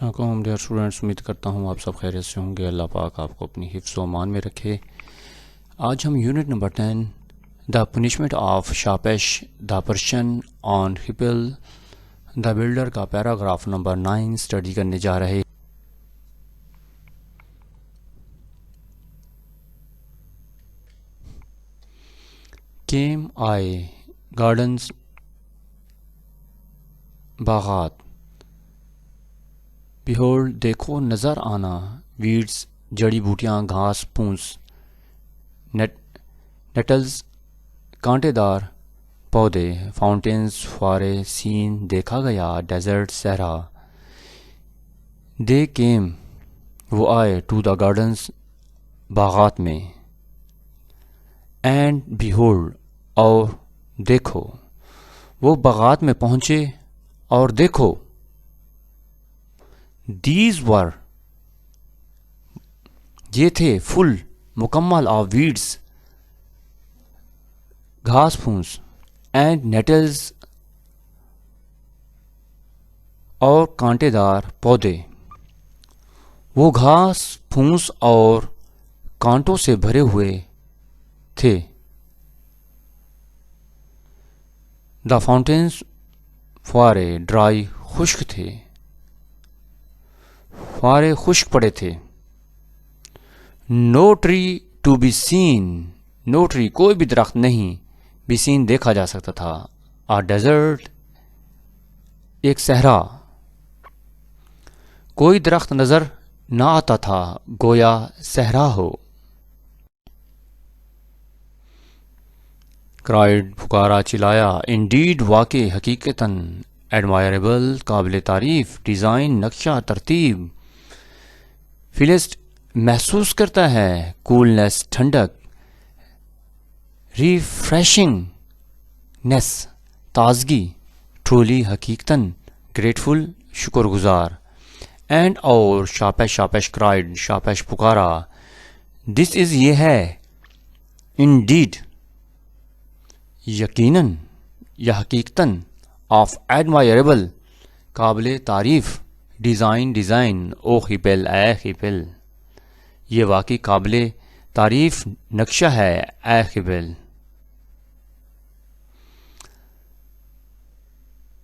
السلام علیکم dear students, امید کرتا ہوں آپ سب خیریت سے ہوں گے۔ اللہ پاک آپ کو اپنی حفظ و امان میں رکھے۔ آج ہم unit number 10 the punishment of Shahpesh the Persian on Khipil the builder کا پیراگراف نمبر 9 اسٹڈی کرنے جا رہے۔ کیم آئے گارڈنز باغات، بیہولڈ دیکھو نظر آنا، ویڈز جڑی بوٹیاں، گھاس پھوس، نیٹلز کانٹے دار پودے، فاؤنٹینز فوارے، سین دیکھا گیا، ڈیزرٹ صحرا۔ دے کیم وہ آئے، ٹو دا گارڈنز باغات میں، اینڈ بیہولڈ اور دیکھو، وہ باغات میں پہنچے اور دیکھو، دیز ور یہ تھے، فل مکمل، آف ویڈز گھاس پھوس، اینڈ نیٹلز اور کانٹے دار پودے، وہ گھاس پھوس اور کانٹوں سے بھرے ہوئے تھے۔ دا فاؤنٹینز فوارے، ڈرائی خشک تھے، فوارے خشک پڑے تھے۔ No tree to be seen, no tree کوئی بھی درخت نہیں، بی سین دیکھا جا سکتا تھا۔ آ ڈیزرٹ ایک صحرا، کوئی درخت نظر نہ آتا تھا، گویا صحرا ہو۔ کرائڈ پکارا، چلایا، انڈیڈ واقع، حقیقتاً، ایڈمائربل قابل تعریف، ڈیزائن نقشہ ترتیب، فیلسٹ محسوس کرتا ہے، کولنس ٹھنڈک، ریفریشنگ نیس تازگی، ٹرولی حقیقتاً، گریٹفل شکر گزار، اینڈ اور شاپش شاپش کرائڈ شاپش پکارا، دس از یہ ہے، انڈیڈ یقیناً یا حقیقتاً، آف ایڈمائربل قابل تعریف، ڈیزائن ڈیزائن، او ہپل اے ہپل یہ واقعی قابل تعریف نقشہ ہے، اے ہپل۔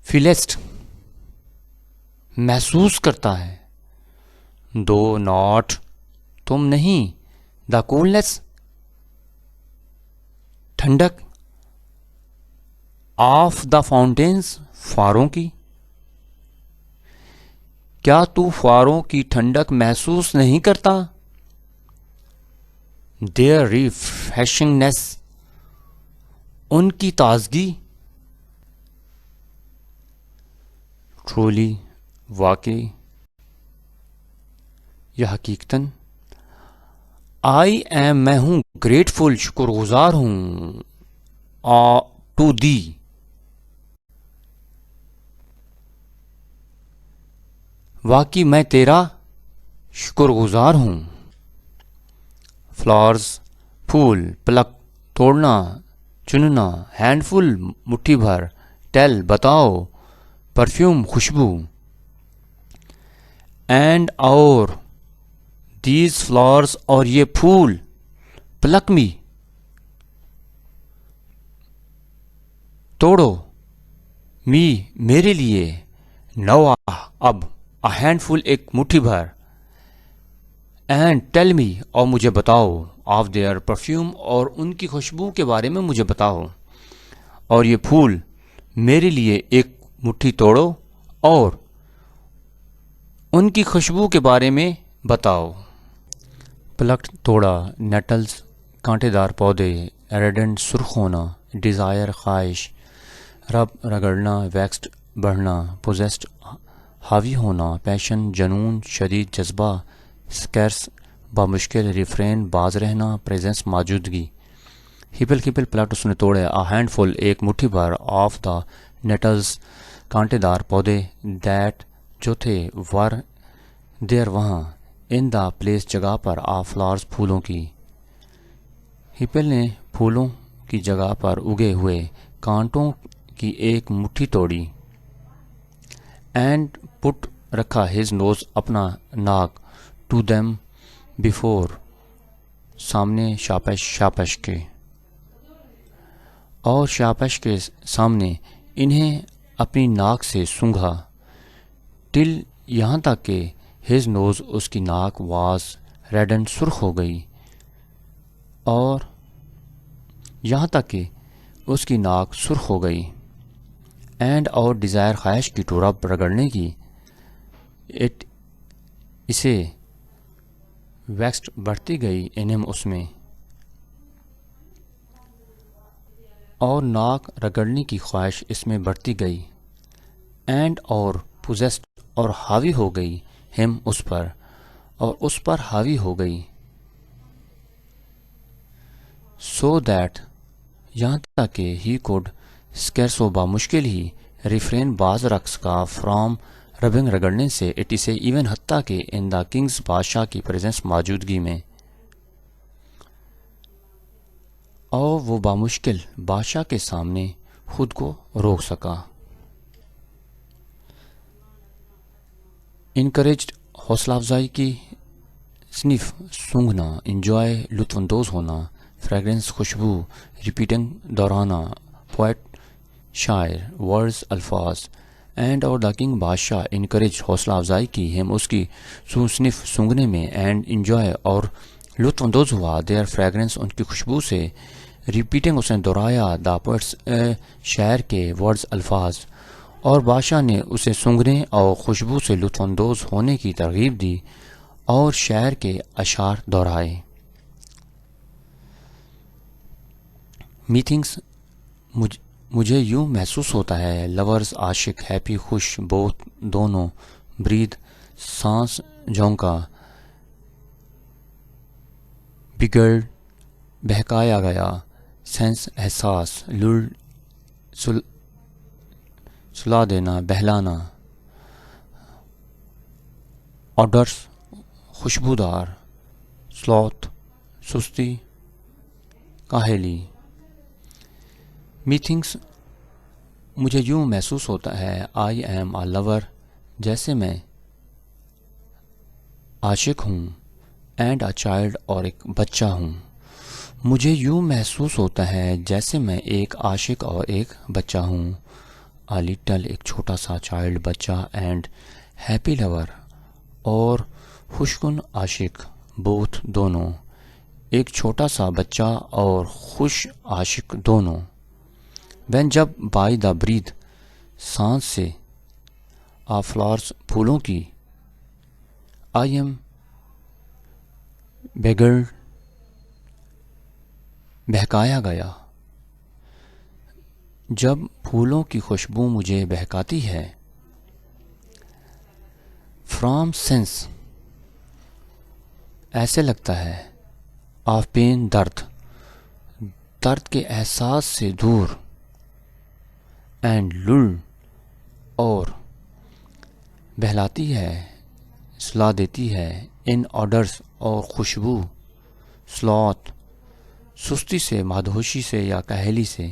فیلسٹ محسوس کرتا ہے، دو ناٹ تم نہیں، دا کولنس ٹھنڈک، آف دا فاؤنٹینز فواروں کی، کیا تو فواروں کی ٹھنڈک محسوس نہیں کرتا؟ دیئر ریفریشنگنیس ان کی تازگی، ٹرولی واقعی یا حقیقتاً، آئی ایم میں ہوں، گریٹفل شکر گزار ہوں، ٹو دی واقعی میں تیرا شکر گزار ہوں۔ فلاورز پھول، پلک توڑنا چننا، ہینڈ فل مٹھی بھر، ٹیل بتاؤ، پرفیوم خوشبو، اینڈ اور دیز فلاورز اور یہ پھول، پلک می توڑو، می میرے لیے، نو اب، ہینڈ فل ایک مٹھی بھر، اینڈ ٹیل می اور مجھے بتاؤ، آف دیئر پرفیوم اور ان کی خوشبو کے بارے میں مجھے بتاؤ، اور یہ پھول میرے لیے ایک مٹھی توڑو اور ان کی خوشبو کے بارے میں بتاؤ۔ پلک توڑا، نیٹلز کانٹے دار پودے، ریڈنڈ سرخ ہونا، ڈیزائر خواہش، رب رگڑنا، ویکسڈ بڑھنا، پوزیسڈ حاوی ہونا، پیشن جنون شدید جذبہ، سکیرس بامشکل، ریفرین باز رہنا، پریزنس موجودگی۔ ہپل ہپل پلٹ اس نے توڑے، ہینڈ فل ایک مٹھی بھر، آف دا نیٹلز کانٹے دار پودے، دیٹ جو تھے، ور دیر وہاں، ان دا پلیس جگہ پر، آف فلاورز پھولوں کی۔ ہپل نے پھولوں کی جگہ پر اگے ہوئے کانٹوں کی ایک مٹھی توڑی، اینڈ پٹ رکھا his nose اپنا ناک to them before سامنے شاپش کے اور شاپش کے سامنے انہیں اپنی ناک سے سونگھا ٹل یہاں تک کہ his nose اس کی ناک was reddened سرخ ہو گئی اور یہاں تک کہ اس کی ناک سرخ ہو گئی اینڈ اور ڈیزائر خواہش کی ٹو رب رگڑنے کی اسے ویکسڈ بڑھتی گئی انہم اس میں اور ناک رگڑنے کی خواہش اس میں بڑھتی گئی اینڈ اور پوزیسڈ اور حاوی ہو گئی ہم اس پر اور اس پر حاوی ہو گئی سو دیٹ یہاں تک کہ ہی کوڈ اسکیرسو بامشکل ہی ریفرین باز رقص کا فرام ربنگ رگڑنے سے اٹ اسے ایون حتیٰ کہ ان دا کنگز بادشاہ کی پریزنس موجودگی میں اور وہ بامشکل بادشاہ کے سامنے خود کو روک سکا انکریجڈ حوصلہ افزائی کی صنف سونگھنا انجوائے لطف اندوز ہونا فریگرنس خوشبو ریپیٹنگ دہرانا پوائٹ شاعر ورڈز الفاظ اینڈ اور دا کنگ بادشاہ انکریج حوصلہ افزائی کی ہم اس کی صنف سونگھنے میں اینڈ انجوائے اور لطف اندوز ہوا دیئر فریگرنس ان کی خوشبو سے ریپیٹنگ اس نے دہرایا دا پوئٹس شاعر کے ورڈز الفاظ اور بادشاہ نے اسے سونگھنے اور خوشبو سے لطف اندوز ہونے کی ترغیب دی اور شاعر کے اشعار دہرائے میتھنگس مجھے یوں محسوس ہوتا ہے لورز عاشق ہیپی خوش بوتھ دونوں برید سانس جھونکا بگڑ بہکایا گیا سینس احساس لڑ سلا دینا بہلانا آڈرس خوشبودار سلوت سستی کاہلی میتھنگس مجھے یوں محسوس ہوتا ہے آئی ایم اے لور جیسے میں عاشق ہوں اینڈ اے چائلڈ اور ایک بچہ ہوں مجھے یوں محسوس ہوتا ہے جیسے میں ایک عاشق اور ایک بچہ ہوں اے لٹل ایک چھوٹا سا چائلڈ بچہ اینڈ ہیپی لور اور خوشگن عاشق بوتھ دونوں ایک چھوٹا سا بچہ اور خوش عاشق دونوں وین جب بائی دا برید سانس سے آ فلاورس پھولوں کی آئی ایم بگڑ بہکایا گیا جب پھولوں کی خوشبو مجھے بہکاتی ہے فرام سینس ایسے لگتا ہے آف پین درد کے احساس سے دور اینڈ لڑ اور بہلاتی ہے سلا دیتی ہے ان آڈرس اور خوشبو سلوت سستی سے مدہوشی سے یا کاہلی سے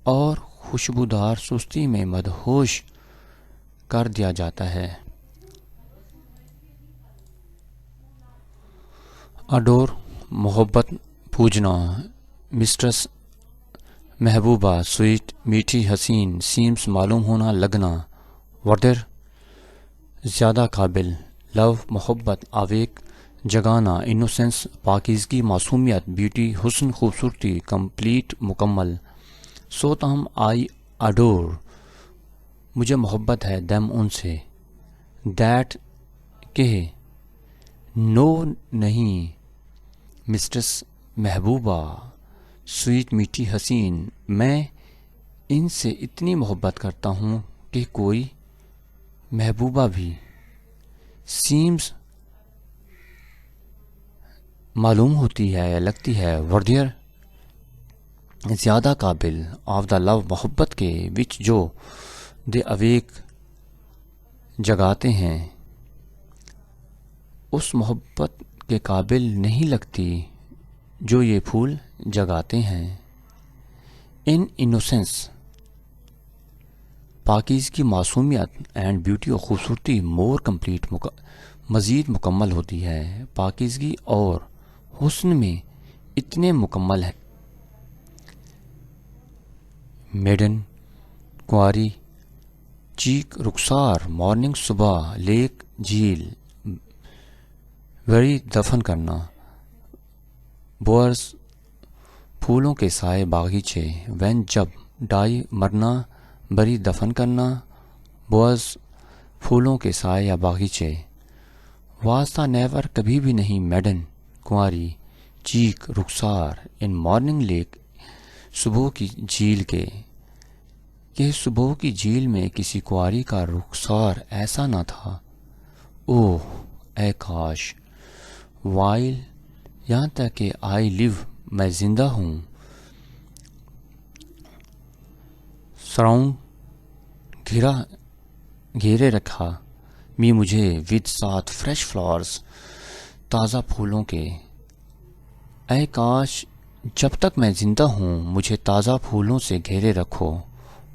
اور خوشبودار سستی میں مدہوش کر دیا جاتا ہے اڈور محبت پوجنا مسٹرس محبوبہ سویٹ میٹھی حسین سیمس معلوم ہونا لگنا وردر زیادہ قابل لو محبت آویک جگانا انوسینس پاکیزگی معصومیت بیوٹی حسن خوبصورتی کمپلیٹ مکمل سو تاہم آئی اڈور مجھے محبت ہے دیم ان سے دیٹ کہ نو نہیں مسٹرس محبوبہ سویٹ میٹھی حسین میں ان سے اتنی محبت کرتا ہوں کہ کوئی محبوبہ بھی سیمز معلوم ہوتی ہے یا لگتی ہے وردیر زیادہ قابل آف دا لو محبت کے وچ جو دے اویک جگاتے ہیں اس محبت کے قابل نہیں لگتی جو یہ پھول جگاتے ہیں ان انوسینس پاکیزگی معصومیت اینڈ بیوٹی اور خوبصورتی مور کمپلیٹ مزید مکمل ہوتی ہے. پاکیزگی اور حسن میں اتنے مکمل ہے. میڈن کنواری چیک رخسار مارننگ صبح لیک جھیل وری دفن کرنا بورس پھولوں کے سائے باغیچے وین جب ڈائی مرنا بری دفن کرنا بورس پھولوں کے سائے یا باغیچے. واسطہ نیور کبھی بھی نہیں میڈن کنواری چیک رخسار ان مارننگ لیک صبح کی جھیل کے کہ صبح کی جھیل میں کسی کنواری کا رخسار ایسا نہ تھا. اوہ اے کاش وائل یہاں تک کہ آئی لیو میں زندہ ہوں. سراؤنڈ گھیرے رکھا می مجھے ود ساتھ فریش فلاورز تازہ پھولوں کے. اے کاش جب تک میں زندہ ہوں مجھے تازہ پھولوں سے گھیرے رکھو.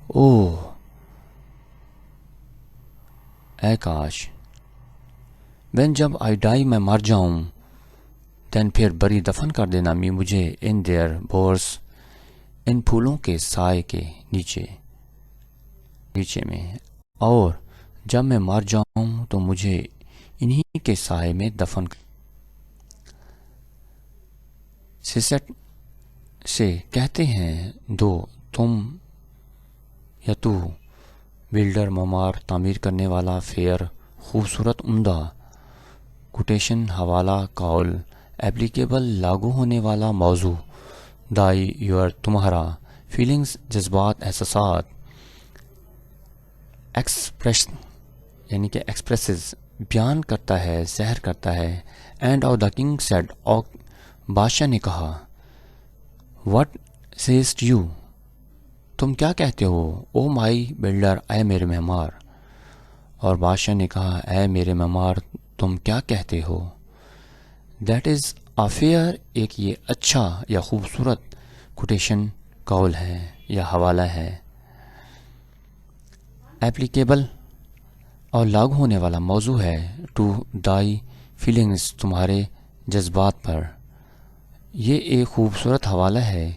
اوہ اے کاش وین جب آئی ڈائی میں مر جاؤں دین پھر بری دفن کر دینا می مجھے ان دیئر بورس ان پھولوں کے سائے کے نیچے میں. اور جب میں مر جاؤں تو مجھے انہی کے سائے میں دفن کر. سیسٹ سے کہتے ہیں دو تم یا تو بلڈر معمار تعمیر کرنے والا فیئر خوبصورت عمدہ کوٹیشن حوالہ قول ایپلیکیبل لاگو ہونے والا موضوع دائی یور تمہارا فیلنگز جذبات احساسات ایکسپریس یعنی کہ ایکسپریسز بیان کرتا ہے ظاہر کرتا ہے. And of the king said اور بادشاہ نے کہا وٹ سیسٹ یو تم کیا کہتے ہو او مائی بلڈر اے میرے معمار. اور بادشاہ نے کہا اے میرے معمار تم کیا کہتے ہو. دیٹ از افیئر ایک یہ اچھا یا خوبصورت کوٹیشن قول ہے یا حوالہ ہے. ایپلیکیبل اور لاگو ہونے والا موضوع ہے ٹو دائی فیلنگز تمہارے جذبات پر. یہ ایک خوبصورت حوالہ ہے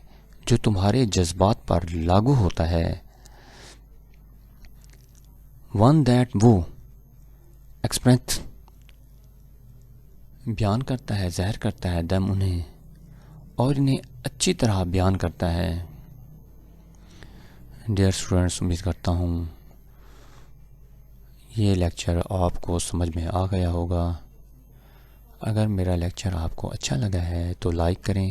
جو تمہارے جذبات پر لاگو ہوتا ہے. ون دیٹ وہ ایکسپریس بیان کرتا ہے ظاہر کرتا ہے دم انہیں اور انہیں اچھی طرح بیان کرتا ہے. ڈیئر اسٹوڈینٹس امید کرتا ہوں یہ لیکچر آپ کو سمجھ میں آ گیا ہوگا. اگر میرا لیکچر آپ کو اچھا لگا ہے تو لائک کریں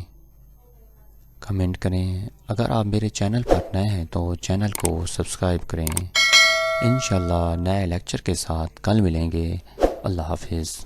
کمنٹ کریں. اگر آپ میرے چینل پر نئے ہیں تو چینل کو سبسکرائب کریں. انشاءاللہ نئے لیکچر کے ساتھ کل ملیں گے. اللہ حافظ.